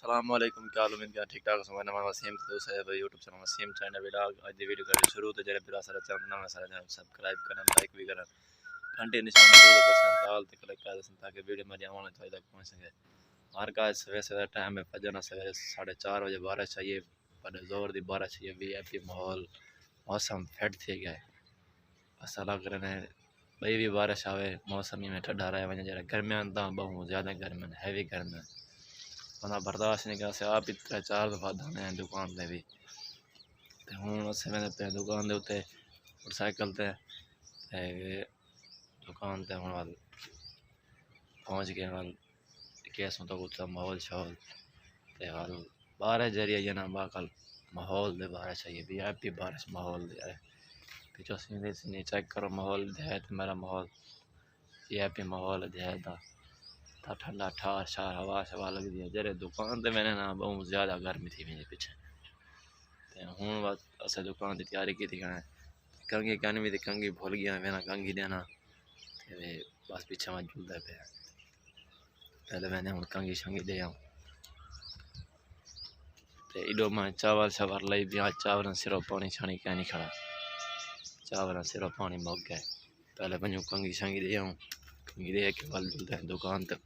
अस्सलाम वालेकुम, क्या हाल उम्मीद ठीक ठाक हो। मैं वसीम दोस्त है YouTube channel Wasim channel vlog. आज दी वीडियो कर शुरू तो जरे पूरा सारा चैनल नवा सारा चैनल सब्सक्राइब करना, लाइक भी करना, घंटे निशान जरूर दसन ताल ते क्लिक कर दसन ताकि वीडियो मजे आने तो तक पहुंच सके। हर का सवेरे सवेरे टाइम है फजर सवेरे 4:30 बजे बारिश चाहिए, बड़े जोर दी बारिश चाहिए। वीआईपी माहौल मौसम फिट थी गया बस अलग करने भाई भी बारिश आवे मौसम में ठंडा रहे वजह जरा गर्मियां तो बहुत ज़्यादा गर्म हैवी गर्म है बंदा बर्दाश्त नहीं कर आप ही 3-4 दफा धाने हैं दुकान पर भी। तो हूँ अस पे दुकान के उत्ते मोटरसाइकिल ते दुकान ते हूँ वाल पहुँच गए वाल कैसों तो उत्ता माहौल शहौल ते वाल बारिश जरिए जना बाकल माहौल दे बारिश चाहिए भी आप भी बारिश माहौल दे पिछो सीधे चेक करो माहौल दे तो मेरा माहौल ये भी माहौल दे था ठंडा ठार शार हवा शवा लगती है जरे दुकान ते मैंने ना बहुत ज़्यादा गर्मी थी मेरे पीछे। तो हूँ बस असें दुकान की तैयारी की थी कंगी कहनी भी थी कंगी भूल गया मैंने कंगी देना बस पीछे मैं झूलता पे पहले मैंने हूँ कंगी शंगी दे आऊँ तो इडो मैं चावल शावल लाई भी आज चावल सिरो पानी छानी क्या नहीं खड़ा चावल सिरो पानी मुक गए पहले मैं कंगी शंगी दे आऊँ कंगी दे के वाल झूलते हैं दुकान तक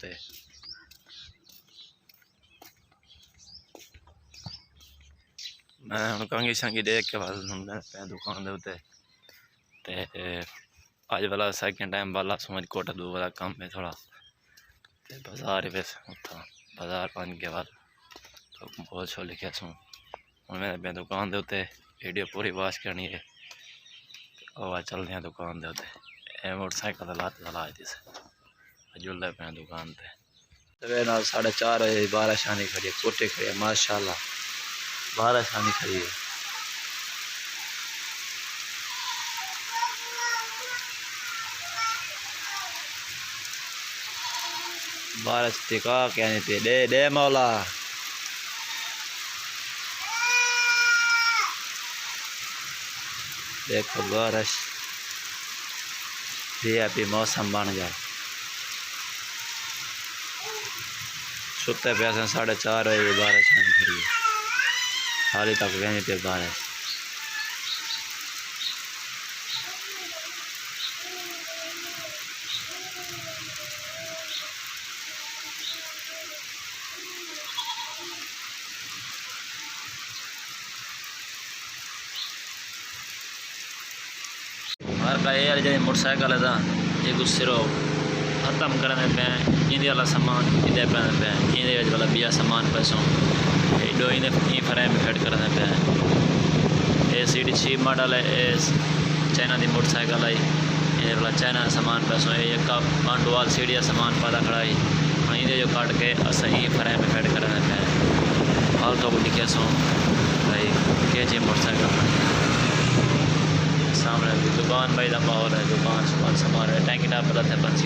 मैं हम कंगी शंगी देख के बाद पे दुकान के उत्ते अज वाला सैकेंड टाइम वाला समझ कोट दो वाला काम है थोड़ा बाजार वैसे उतना बाजार बन के बाद तो बहुत शो लिखे सू हूँ मैं पे दुकान के उत्ते वीडियो पूरी वाच करनी है और चलते हैं दुकान के उत्ते मोटरसाइकिल लात ला जुलते पे दुकान पर सवेरे 4:30 बजे बारिश आनी खड़ी है कोटे खड़ी है माशाल्लाह बारिश आनी खड़ी है। बारिश टिका कहने पे दे दे मौला देखो बारिश भी अभी मौसम बन गया सुते पे 4:30 बजे बारिश आनी खड़ी है हाली तक कहने पे बारिश हर का ये जो मोटरसाइकिल है ये कुछ सिरो खत्म करने पे इंदे वाला सामान इधर पे इंदे वाला बिया सामान पैसों एडो इन्हें फ्रेम फिट करने पे ये सीडी 6 मॉडल है चाइना की मोटरसाइकिल आई ये वाला चाइना सामान पैसों ये कप पांडवाल सीढ़िया सामान पादा खड़ाई इधे जो काट के अस फ्रेम फिट करने पे हाल तो लिखे सो भाई के जी मोटरसाइकिल सामने दुकान भाई का माहौल है दुकान सामान है टैंकी टाप पता थे 12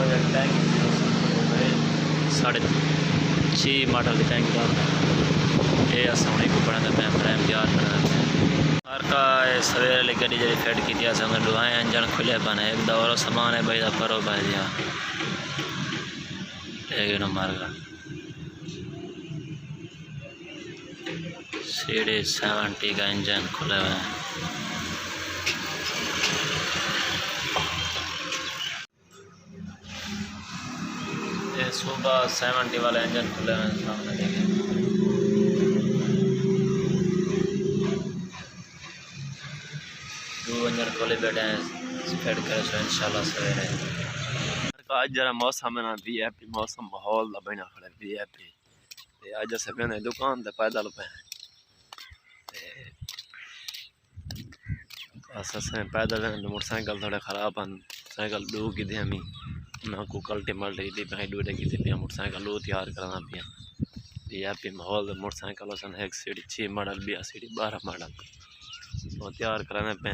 दे टैंकी 6.5 मॉडल की टैंकी टाप ये असोनी को पढ़ने पे फ्रेम तैयार करना हर का सवेरे वाली गड्डी जी फिट की डुआए इंजन खुले बने एक दौर सामान है भाई परो भाई दिया एक नंबर का CD 70 का इंजन खुले हुए हैं। ये सुबह 70 वाले इंजन खुले हुए हैं सामने देखें दो इंजन खोले बैठे हैं फिट करे सो इंशाल्लाह सवेरे आज जरा मौसम है ना वीआईपी मौसम माहौल दा बना खड़ा वीआईपी आज से मैंने दुकान ते पैदल पे पैदल मोटरसाइकिल थोड़े खराब हैं साइकिल दो की थी हमें ना को कल्टी मल्टी थी भाई डूडे की थी मोटरसाइकिल वो तैयार कराना पिया ये पे माहौल मोटरसाइकिल सन एक सीढ़ी 6 मॉडल भी सीढ़ी 12 मॉडल वो तैयार कराने पे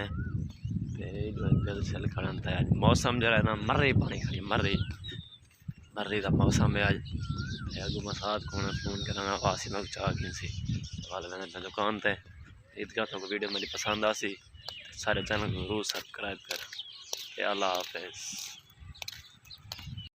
सेल खड़ा था आज मौसम जरा ना मर्री पानी खड़ी मर्री का मौसम है आज अगू मैं साथ को फ़ोन कराना आसी मग चाह की सी वाले मैंने दुकान पे ईदगाह तो वीडियो मेरी पसंद आसी सारे चैनल को जरूर सब्सक्राइब कर अल्लाह हाफिज़।